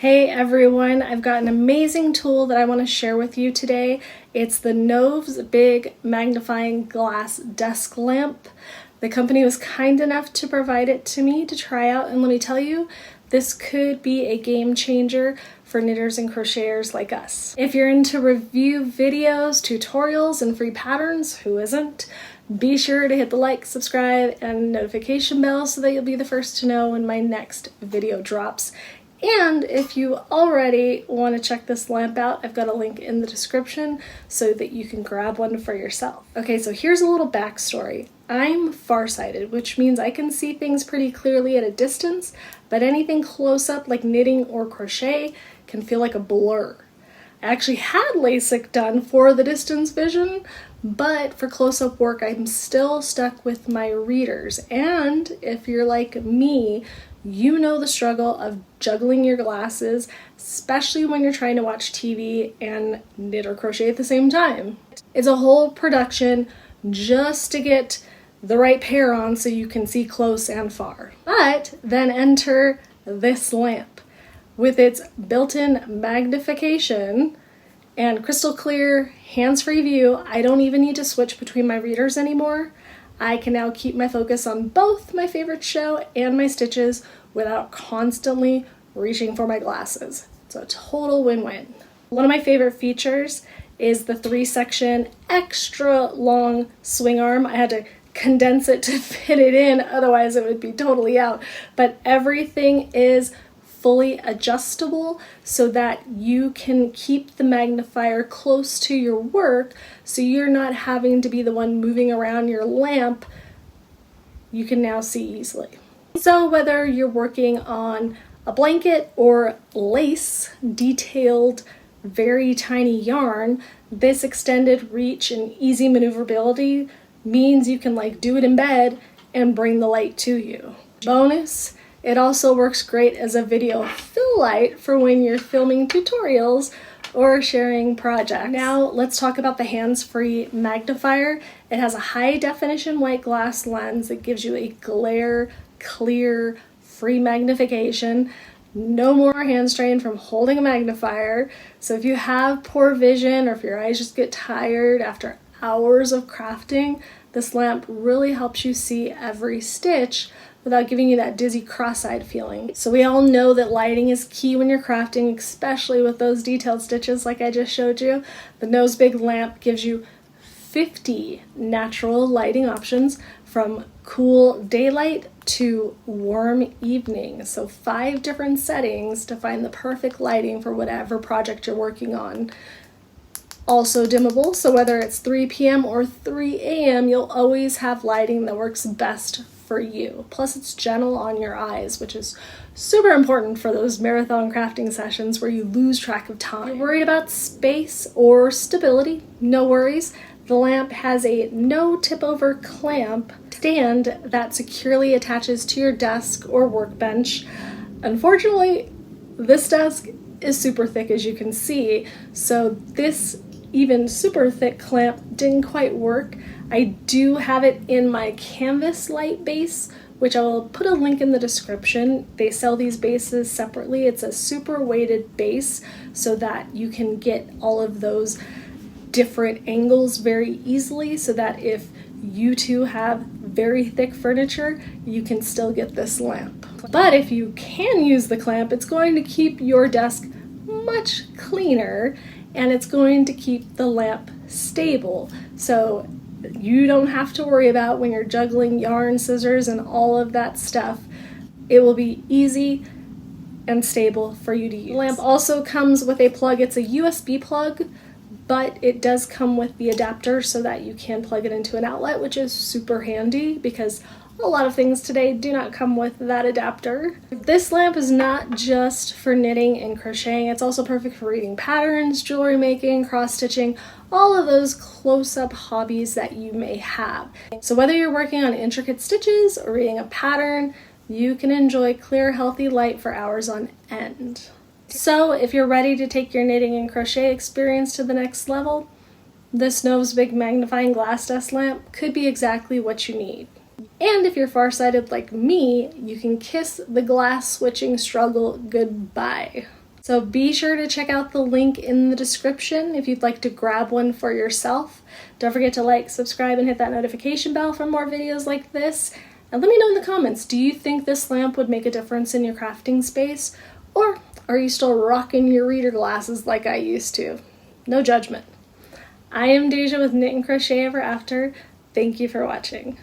Hey everyone, I've got an amazing tool that I want to share with you today. It's the NOEVSBIG Magnifying Glass Desk Lamp. The company was kind enough to provide it to me to try out, and let me tell you, this could be a game changer for knitters and crocheters like us. If you're into review videos, tutorials, and free patterns, who isn't? Be sure to hit the like, subscribe, and notification bell so that you'll be the first to know when my next video drops. And if you already want to check this lamp out, I've got a link in the description so that you can grab one for yourself. Okay, so here's a little backstory. I'm farsighted, which means I can see things pretty clearly at a distance, but anything close up like knitting or crochet can feel like a blur. I actually had LASIK done for the distance vision, but for close-up work, I'm still stuck with my readers. And if you're like me, you know the struggle of juggling your glasses, especially when you're trying to watch TV and knit or crochet at the same time. It's a whole production just to get the right pair on so you can see close and far. But then enter this lamp. With its built-in magnification and crystal clear, hands-free view, I don't even need to switch between my readers anymore. I can now keep my focus on both my favorite show and my stitches without constantly reaching for my glasses. It's a total win-win. One of my favorite features is the 3-section extra long swing arm. I had to condense it to fit it in, otherwise it would be totally out. But everything is fully adjustable so that you can keep the magnifier close to your work so you're not having to be the one moving around your lamp. You can now see easily. So whether you're working on a blanket or lace, detailed, very tiny yarn, this extended reach and easy maneuverability means you can do it in bed and bring the light to you. Bonus, it also works great as a video fill light for when you're filming tutorials or sharing projects. Now let's talk about the hands-free magnifier. It has a high-definition white glass lens that gives you a glare, clear, free magnification. No more hand strain from holding a magnifier. So if you have poor vision or if your eyes just get tired after hours of crafting, this lamp really helps you see every stitch without giving you that dizzy cross-eyed feeling. So we all know that lighting is key when you're crafting, especially with those detailed stitches like I just showed you. The NOEVSBIG lamp gives you 50 natural lighting options from cool daylight to warm evening. So 5 different settings to find the perfect lighting for whatever project you're working on. Also dimmable, so whether it's 3 p.m. or 3 a.m., you'll always have lighting that works best for you. Plus it's gentle on your eyes, which is super important for those marathon crafting sessions where you lose track of time. If you're worried about space or stability, no worries. The lamp has a no tip over clamp stand that securely attaches to your desk or workbench. Unfortunately, this desk is super thick, as you can see, so this even super thick clamp didn't quite work. I do have it in my canvas light base, which I will put a link in the description. They sell these bases separately. It's a super weighted base so that you can get all of those different angles very easily, so that if you two have very thick furniture, you can still get this lamp. But if you can use the clamp, it's going to keep your desk much cleaner and it's going to keep the lamp stable. So you don't have to worry about when you're juggling yarn, scissors, and all of that stuff. It will be easy and stable for you to use. The lamp also comes with a plug. It's a USB plug, but it does come with the adapter so that you can plug it into an outlet, which is super handy because a lot of things today do not come with that adapter. This lamp is not just for knitting and crocheting, it's also perfect for reading patterns, jewelry making, cross-stitching, all of those close-up hobbies that you may have. So whether you're working on intricate stitches or reading a pattern, you can enjoy clear, healthy light for hours on end. So if you're ready to take your knitting and crochet experience to the next level, this NOEVSBIG Magnifying Glass Desk Lamp could be exactly what you need. And if you're farsighted like me, you can kiss the glass switching struggle goodbye. So be sure to check out the link in the description if you'd like to grab one for yourself. Don't forget to like, subscribe, and hit that notification bell for more videos like this. And let me know in the comments, do you think this lamp would make a difference in your crafting space? Or are you still rocking your reader glasses like I used to? No judgment. I am Deja with Knit and Crochet Ever After. Thank you for watching.